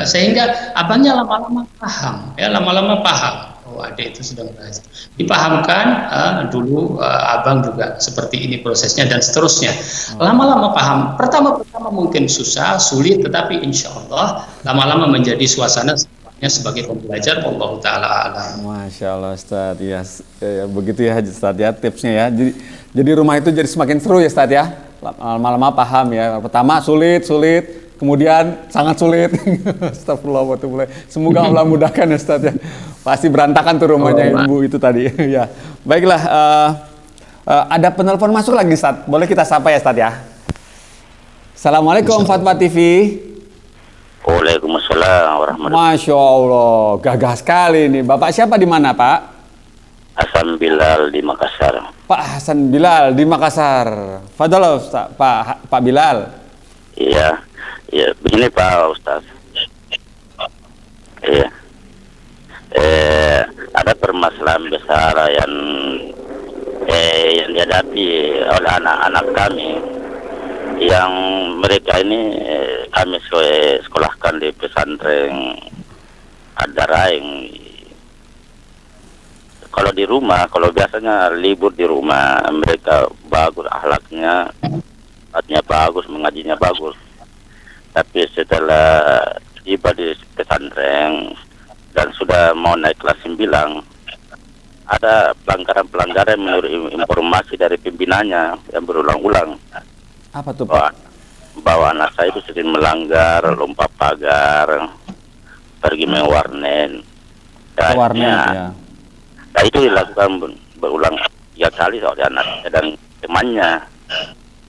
sehingga abangnya lama-lama paham, ya, lama-lama paham. Oh, adik itu sedang belajar. Dipahamkan dulu abang juga seperti ini prosesnya dan seterusnya. Lama-lama paham. Pertama-pertama mungkin susah, sulit, tetapi insya Allah lama-lama menjadi suasana sebagai pembelajar. Allah Ta'ala alam. Masya Allah, Ustaz, ya, begitu ya Ustaz, ya, tipsnya, ya. Jadi rumah itu jadi semakin seru ya Ustadz ya. Lama-lama paham ya. Pertama sulit, kemudian sangat sulit. Astagfirullah. Semoga Allah mudahkan ya Ustadz ya. Pasti berantakan tuh rumahnya ibu itu tadi. Ya. Baiklah, ada penelpon masuk lagi Ustadz. Boleh kita sapa ya Ustadz ya. Assalamualaikum Fatwa TV. Waalaikumsalam warahmatullahi. Masya Allah, gagah sekali nih. Bapak siapa di mana Pak? Hasan Bilal di Makassar. Pak Hasan Bilal di Makassar. Fadal Ustaz, Pak Bilal. Iya, iya. Begini Pak Ustaz. Iya. Ada permasalahan besar yang dihadapi oleh anak-anak kami, yang mereka ini kami sekolahkan di pesantren Ad-Darain. Kalau di rumah, kalau biasanya libur di rumah, mereka bagus akhlaknya, artinya bagus, mengajinya bagus. Tapi setelah tiba di pesantren dan sudah mau naik kelas 9, ada pelanggaran-pelanggaran menurut informasi dari pimpinannya yang berulang-ulang. Apa tuh Pak? Bahwa anak saya itu sering melanggar, lompat pagar, pergi main warnet. Warnet ya. Nah itu dilakukan berulang 3 kali oleh anak dan temannya.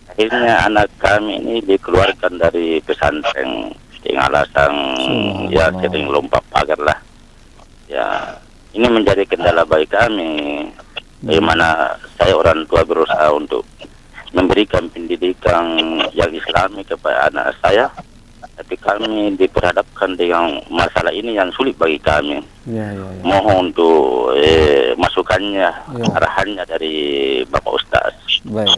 Akhirnya anak kami ini dikeluarkan dari pesantren dengan alasan ya sering lompat pagar lah. Ya ini menjadi kendala bagi kami. Bagaimana saya orang tua berusaha untuk memberikan pendidikan yang islami kepada anak saya, tapi kami diperhadapkan dengan masalah ini yang sulit bagi kami. Ya. Mohon untuk masukannya, arahannya dari Bapak Ustaz. Baik.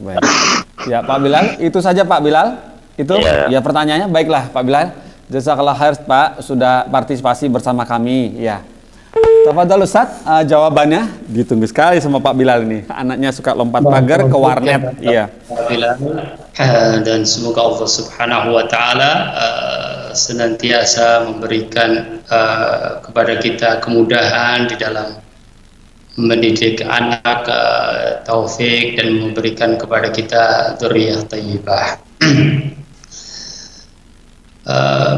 Ya Pak Bilal, itu saja Pak Bilal. Itu ya pertanyaannya. Baiklah Pak Bilal. Jazakallah khair Pak sudah partisipasi bersama kami. Ya. Tafadhol Ustaz, jawabannya ditunggu sekali sama Pak Bilal ini. Anaknya suka lompat pagar ke warnet. Iya. Dan semoga Allah Subhanahu wa taala senantiasa memberikan kepada kita kemudahan di dalam mendidik anak, taufik, dan memberikan kepada kita dzurriyyah thayyibah.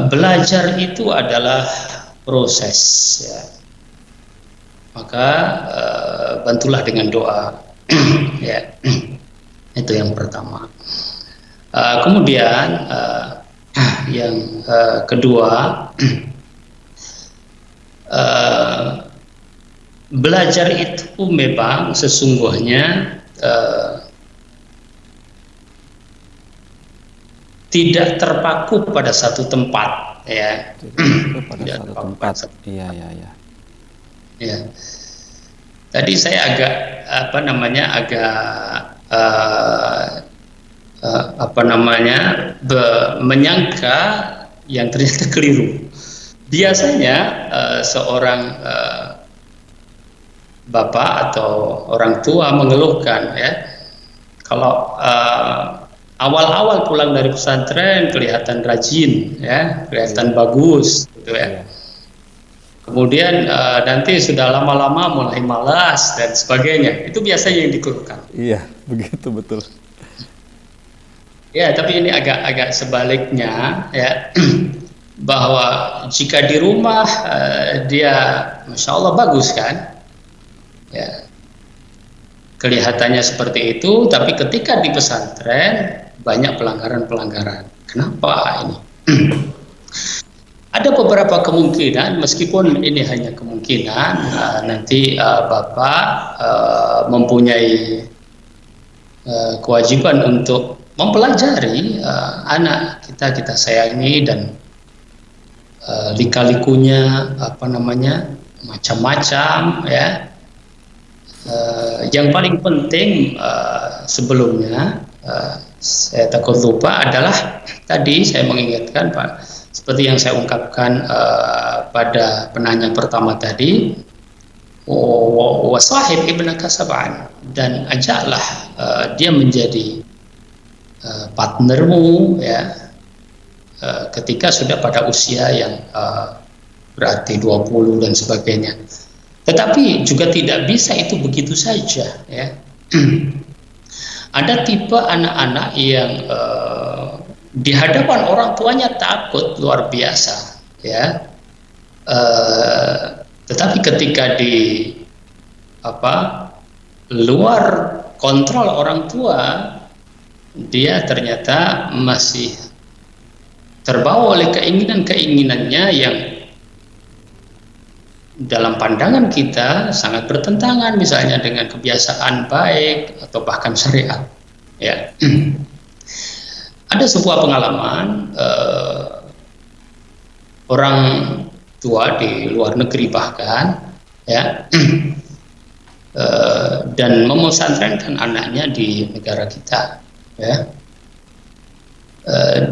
Belajar itu adalah proses ya. Maka bantulah dengan doa. Ya. Itu yang pertama. Kemudian yang kedua, belajar itu memang sesungguhnya tidak terpaku pada satu tempat, ya. Pada satu tempat. Iya. Ya. Tadi saya agak menyangka yang ternyata keliru. Biasanya seorang bapak atau orang tua mengeluhkan ya, kalau awal-awal pulang dari pesantren kelihatan rajin ya, kelihatan bagus gitu ya. Kemudian nanti sudah lama-lama mulai malas dan sebagainya. Itu biasanya yang dikeluhkan. Iya, begitu betul. Ya, tapi ini agak sebaliknya ya, bahwa jika di rumah dia, masya Allah bagus kan, ya, kelihatannya seperti itu. Tapi ketika di pesantren banyak pelanggaran-pelanggaran. Kenapa ini? Ada beberapa kemungkinan, meskipun ini hanya kemungkinan, nanti Bapak mempunyai kewajiban untuk mempelajari anak kita sayangi dan lika-likunya macam-macam ya. Yang paling penting sebelumnya saya takut lupa adalah tadi saya mengingatkan Pak, seperti yang saya ungkapkan pada penanya pertama tadi, wasahib ibnaka sab'an, dan ajaklah dia menjadi partnermu ya, ketika sudah pada usia yang berarti 20 dan sebagainya. Tetapi juga tidak bisa itu begitu saja ya. Ada tipe anak-anak yang di hadapan orang tuanya takut luar biasa, ya. Tetapi ketika di luar kontrol orang tua, dia ternyata masih terbawa oleh keinginan-keinginannya yang dalam pandangan kita sangat bertentangan, misalnya dengan kebiasaan baik atau bahkan syariat. Ya, ada sebuah pengalaman orang tua di luar negeri bahkan, ya, dan memesantrenkan anaknya di negara kita. Ya,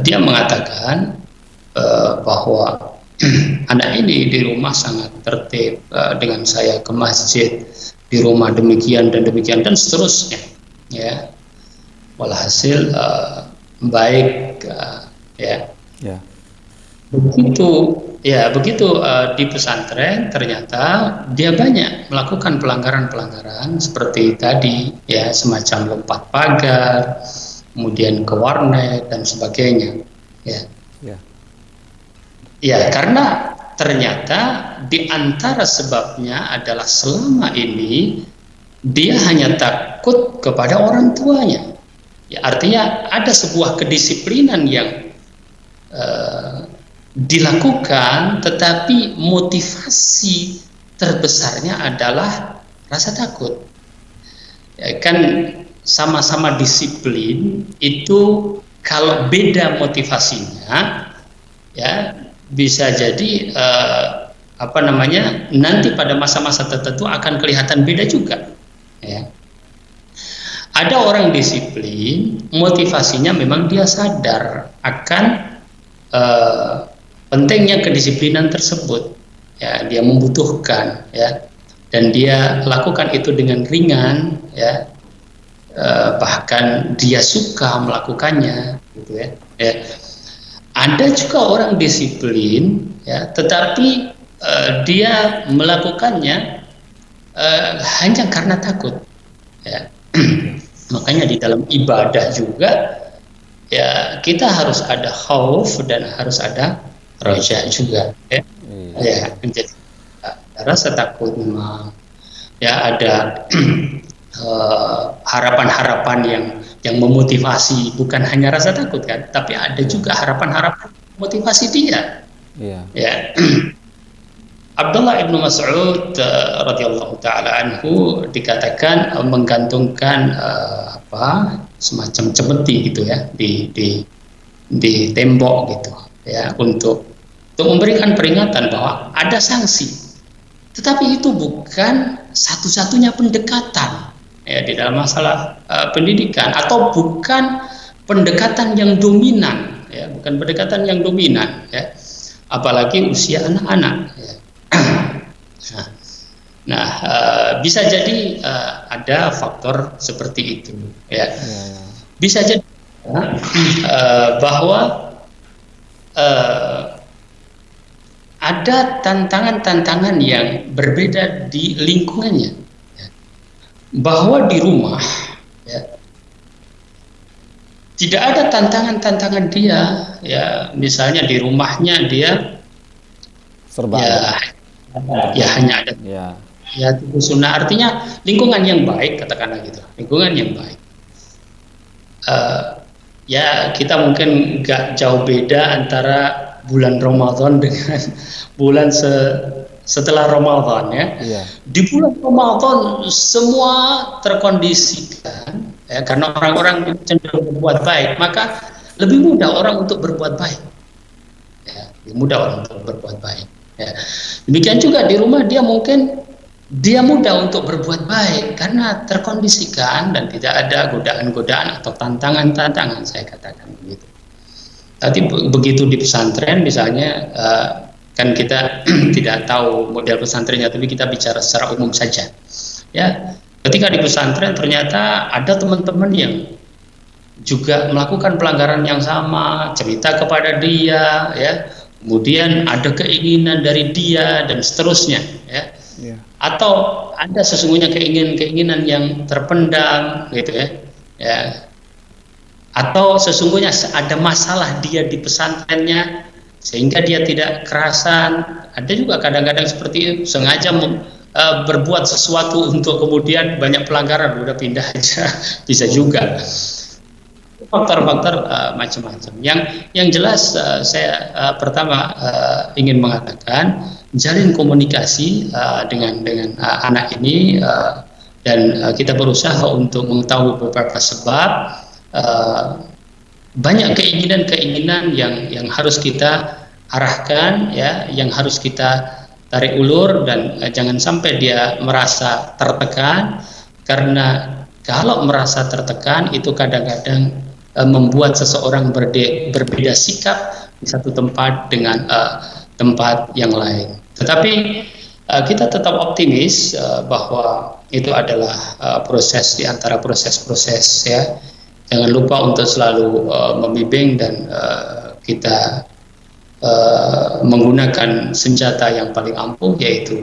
dia mengatakan bahwa anak ini di rumah sangat tertib, dengan saya ke masjid di rumah demikian dan demikian dan seterusnya, ya. Walhasil baik, ya. Begitu di pesantren ternyata dia banyak melakukan pelanggaran-pelanggaran seperti tadi, ya, semacam lompat pagar, kemudian ke warnet dan sebagainya, ya. Ya, karena ternyata di antara sebabnya adalah selama ini dia hanya takut kepada orang tuanya. Ya, artinya ada sebuah kedisiplinan yang dilakukan, tetapi motivasi terbesarnya adalah rasa takut. Ya, kan sama-sama disiplin itu kalau beda motivasinya, ya, bisa jadi nanti pada masa-masa tertentu akan kelihatan beda juga, ya. Ada orang disiplin, motivasinya memang dia sadar akan pentingnya kedisiplinan tersebut, ya, dia membutuhkan, ya, dan dia lakukan itu dengan ringan, ya, bahkan dia suka melakukannya, gitu, ya. Ada juga orang disiplin, ya, tetapi dia melakukannya hanya karena takut, ya. Makanya di dalam ibadah juga, ya, kita harus ada khauf dan harus ada raja juga, ya. Ya, jadi rasa takut memang, ya, ada harapan-harapan yang memotivasi, bukan hanya rasa takut kan, tapi ada juga harapan-harapan motivasi dia. Ya. Abdullah ibnu Mas'ud radhiyallahu taala anhu dikatakan menggantungkan semacam cemeti gitu, ya, di tembok gitu, ya, untuk memberikan peringatan bahwa ada sanksi. Tetapi itu bukan satu-satunya pendekatan, ya, di dalam masalah pendidikan, atau bukan pendekatan yang dominan, ya, bukan pendekatan yang dominan, ya, apalagi usia anak-anak, ya. Nah, bisa jadi ada faktor seperti itu, ya. Bisa jadi bahwa ada tantangan-tantangan yang berbeda di lingkungannya, ya. Bahwa di rumah, ya, tidak ada tantangan-tantangan dia, ya, misalnya di rumahnya dia serba, ya hanya ada, ya, sunnah, artinya lingkungan yang baik, katakanlah gitu, lingkungan yang baik. Ya, kita mungkin nggak jauh beda antara bulan Ramadan dengan bulan setelah Ramadan, ya. Di bulan Ramadan semua terkondisikan, ya, karena orang-orang cenderung berbuat baik, maka lebih mudah orang untuk berbuat baik, ya, lebih mudah orang untuk berbuat baik, ya. Demikian juga di rumah dia mudah untuk berbuat baik karena terkondisikan dan tidak ada godaan-godaan atau tantangan-tantangan, saya katakan begitu. Tapi begitu di pesantren misalnya, kan kita tidak tahu model pesantrennya, tapi kita bicara secara umum saja, ya. Ketika di pesantren ternyata ada teman-teman yang juga melakukan pelanggaran yang sama, cerita kepada dia, ya, kemudian ada keinginan dari dia dan seterusnya, ya. Atau ada sesungguhnya keinginan yang terpendam, gitu, ya. ya, atau sesungguhnya ada masalah dia di pesantrennya sehingga dia tidak kerasan. Ada juga kadang-kadang seperti itu, sengaja berbuat sesuatu untuk kemudian banyak pelanggaran, udah pindah aja. Bisa juga faktor-faktor macam-macam. Yang jelas saya pertama ingin mengatakan jalin komunikasi dengan anak ini, dan kita berusaha untuk mengetahui beberapa sebab. Banyak keinginan-keinginan yang harus kita arahkan, ya, yang harus kita tarik ulur, dan jangan sampai dia merasa tertekan, karena kalau merasa tertekan itu kadang-kadang membuat seseorang berbeda sikap di satu tempat dengan tempat yang lain. Tetapi kita tetap optimis bahwa itu adalah proses di antara proses-proses, ya. Jangan lupa untuk selalu membimbing, dan kita menggunakan senjata yang paling ampuh, yaitu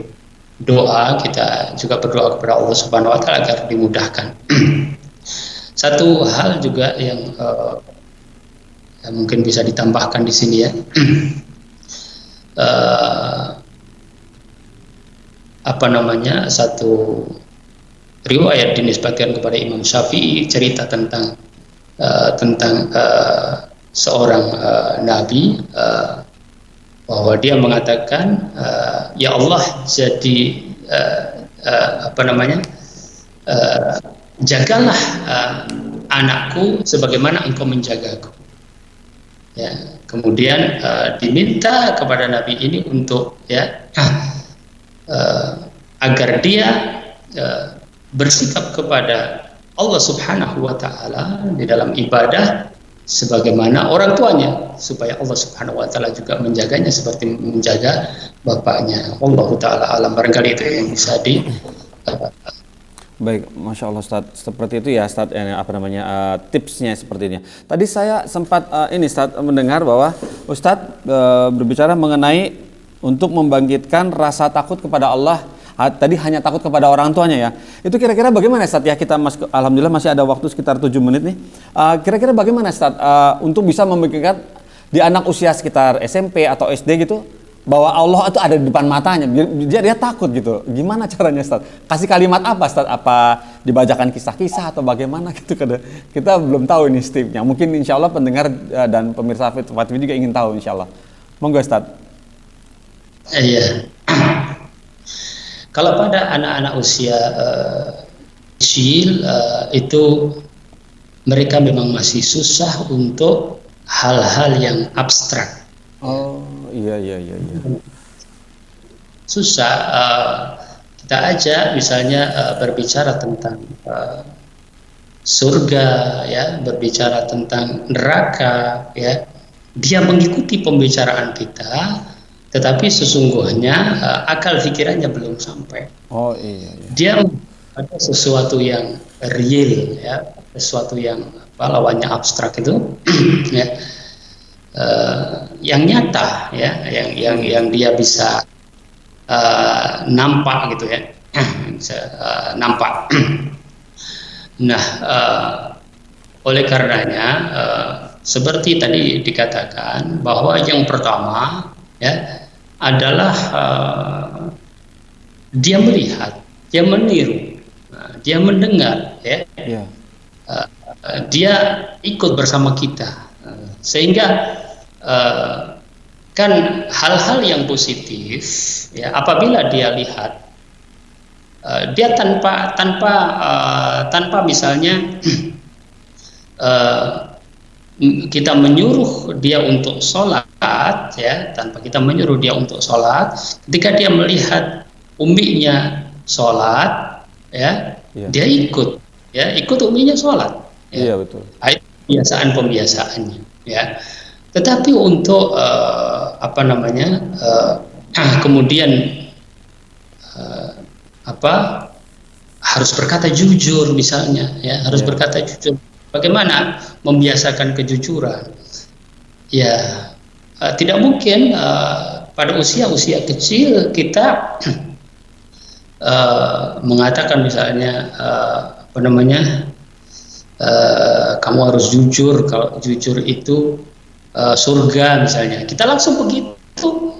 doa. Kita juga berdoa kepada Allah Subhanahu wa Ta'ala agar dimudahkan. Satu hal juga yang mungkin bisa ditambahkan di sini, ya. Satu riwayat dinisbatkan kepada Imam Syafi'i, cerita tentang seorang nabi, bahwa dia mengatakan, ya Allah, jadi jagalah anakku sebagaimana engkau menjagaku. Ya, kemudian diminta kepada nabi ini untuk, ya, agar dia bersikap kepada Allah Subhanahu wa Ta'ala di dalam ibadah sebagaimana orang tuanya, supaya Allah Subhanahu wa Ta'ala juga menjaganya seperti menjaga bapaknya. Wallahu taala alam. Barangkali itu yang bisa di Baik, Masya Allah Ustaz, seperti itu ya Ustaz, tipsnya seperti ini. Tadi saya sempat Ustaz mendengar bahwa Ustaz berbicara mengenai untuk membangkitkan rasa takut kepada Allah. Tadi hanya takut kepada orang tuanya, ya. Itu kira-kira bagaimana Ustaz, ya? Kita alhamdulillah masih ada waktu sekitar 7 menit nih. Kira-kira bagaimana Ustaz untuk bisa membangkitkan di anak usia sekitar SMP atau SD gitu, bahwa Allah itu ada di depan matanya, dia takut gitu. Gimana caranya Ustaz? Kasih kalimat apa Ustaz? Apa dibacakan kisah-kisah atau bagaimana gitu? Kita belum tahu ini tipsnya. Mungkin insya Allah pendengar dan pemirsa FatV juga ingin tahu, insya Allah. Monggo Ustaz. Iya. Kalau pada anak-anak usia kecil, itu mereka memang masih susah untuk hal-hal yang abstrak. Oh, iya. Susah. Kita ajak misalnya berbicara tentang surga, ya, berbicara tentang neraka, ya. Dia mengikuti pembicaraan kita, tetapi sesungguhnya akal pikirannya belum sampai. Oh iya. Dia ada sesuatu yang real, ya, sesuatu yang lawannya abstrak itu, ya, yang nyata, ya, yang dia bisa nampak gitu, ya, bisa nampak. Nah, oleh karenanya seperti tadi dikatakan bahwa yang pertama, ya, adalah dia melihat, dia meniru, dia mendengar, ya, dia ikut bersama kita, sehingga kan hal-hal yang positif, ya, apabila dia lihat, dia tanpa misalnya kita menyuruh dia untuk sholat, ya, tanpa kita menyuruh dia untuk sholat, ketika dia melihat umminya sholat, ya, dia ikut, ya, ikut umminya sholat, ya. Iya, betul. Itu pembiasaannya, ya. Tetapi untuk kemudian harus berkata jujur misalnya, ya, harus berkata jujur. Bagaimana membiasakan kejujuran? Ya, tidak mungkin pada usia kecil kita mengatakan misalnya kamu harus jujur, kalau jujur itu surga misalnya, kita langsung begitu,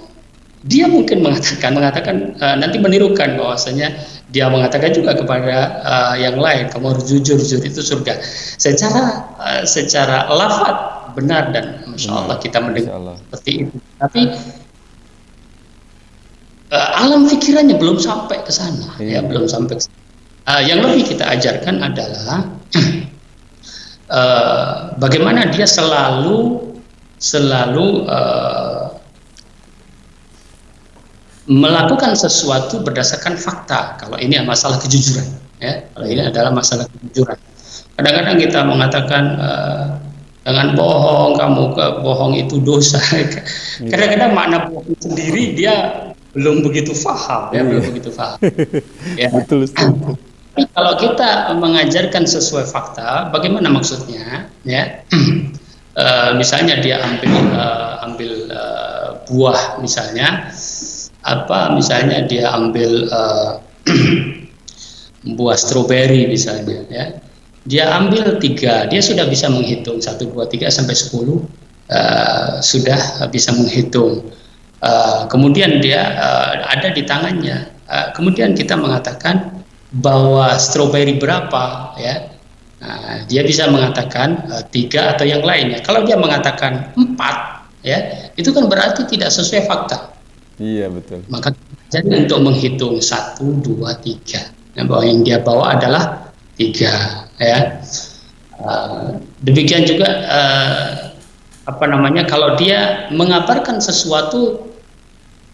dia mungkin mengatakan nanti menirukan bahwasanya dia mengatakan juga kepada yang lain, kamu harus jujur itu surga. Secara lafaz benar dan masya Allah kita mendengar seperti itu. Tapi alam pikirannya belum sampai ke sana, ya belum sampai. Yang lebih kita ajarkan adalah bagaimana dia selalu melakukan sesuatu berdasarkan fakta. Kalau ini masalah kejujuran, ya. Kalau ini adalah masalah kejujuran. Kadang-kadang kita mengatakan dengan bohong, bohong itu dosa. Kadang-kadang makna bohong sendiri dia belum begitu paham, ya belum begitu paham. Ya. Betul. Tapi kalau kita mengajarkan sesuai fakta, bagaimana maksudnya? Ya, misalnya dia ambil buah misalnya. Misalnya dia ambil buah stroberi misalnya, ya. Dia ambil 3, dia sudah bisa menghitung 1, 2, 3 sampai 10, sudah bisa menghitung. Kemudian dia ada di tangannya. Kemudian kita mengatakan bahwa stroberi berapa, ya. Nah, dia bisa mengatakan 3 atau yang lainnya. Kalau dia mengatakan 4, ya, itu kan berarti tidak sesuai fakta. Iya betul. Maka jadi untuk menghitung 1, 2, 3, yang dia bawa adalah 3, ya. Demikian juga kalau dia mengabarkan sesuatu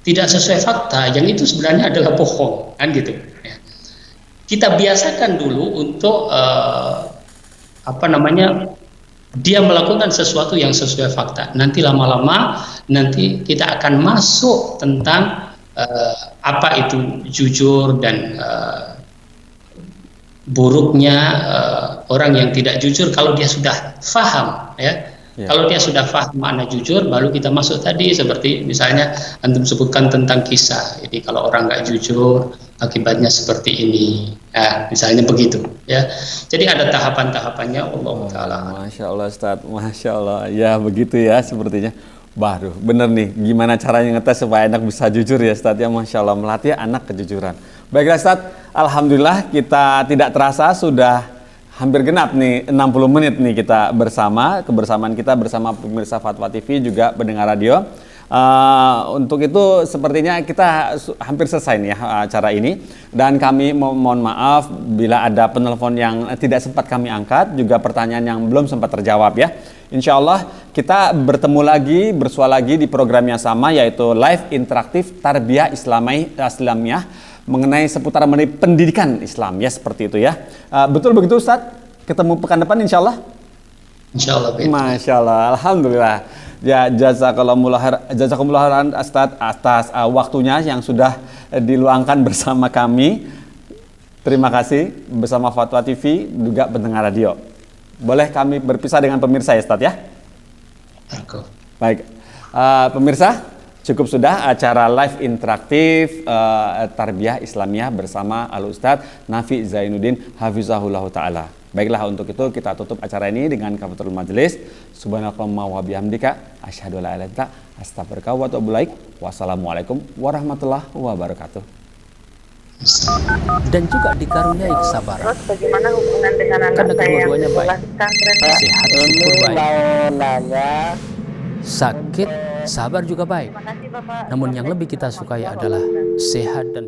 tidak sesuai fakta, yang itu sebenarnya adalah bohong, kan gitu. Ya. Kita biasakan dulu untuk dia melakukan sesuatu yang sesuai fakta. Nanti lama-lama nanti kita akan masuk tentang apa itu jujur dan buruknya orang yang tidak jujur kalau dia sudah paham, ya. Kalau dia sudah paham makna jujur, baru kita masuk tadi seperti misalnya antum sebutkan tentang kisah. Jadi kalau orang nggak jujur, akibatnya seperti ini. Nah, misalnya begitu, ya. Jadi ada tahapan-tahapannya. Allah Taala. Masya Allah Ustaz, Masya Allah. Ya begitu ya sepertinya. Baru bener nih, gimana caranya ngetes supaya anak bisa jujur ya Ustaz ya. Masya Allah, melatih anak kejujuran. Baiklah Ustaz, alhamdulillah kita tidak terasa sudah hampir genap nih 60 menit nih kita kebersamaan kita bersama pemirsa Fatwa TV juga pendengar radio. Untuk itu sepertinya kita hampir selesai nih ya acara ini, dan kami mohon maaf bila ada penelpon yang tidak sempat kami angkat, juga pertanyaan yang belum sempat terjawab ya. Insya Allah kita bertemu lagi, bersua lagi di program yang sama, yaitu live interaktif Tarbiyah Islamiyah mengenai seputar pendidikan Islam ya, seperti itu ya. Betul begitu Ustaz? Ketemu pekan depan insya Allah? Insya Allah. Masya Allah, alhamdulillah. Ya, jazakumullah khairan Ustaz atas waktunya yang sudah diluangkan bersama kami. Terima kasih bersama Fatwa TV juga pendengar radio. Boleh kami berpisah dengan pemirsa ya Ustaz ya? Baik, pemirsa, cukup sudah acara live interaktif Tarbiyah Islamiyah bersama Al-Ustadz Nafi Zainuddin Hafizahullah Ta'ala. Baiklah, untuk itu kita tutup acara ini dengan kafaratul majelis. Subhanakallahumma wa bihamdika asyhadu an la ilaha illa anta astaghfiruka wa atubu ilaik. Wassalamualaikum warahmatullahi wabarakatuh. Dan juga dikaruniai kesabaran. Terus bagaimana hubungan dengan anak Karena saya yang kedua-duanya baik. sekolah pesantren, Pak? Sehat, syukur baik. Mau nanya. Sakit, sabar juga baik. Terima kasih Bapak. Namun yang lebih kita sukai adalah sehat dan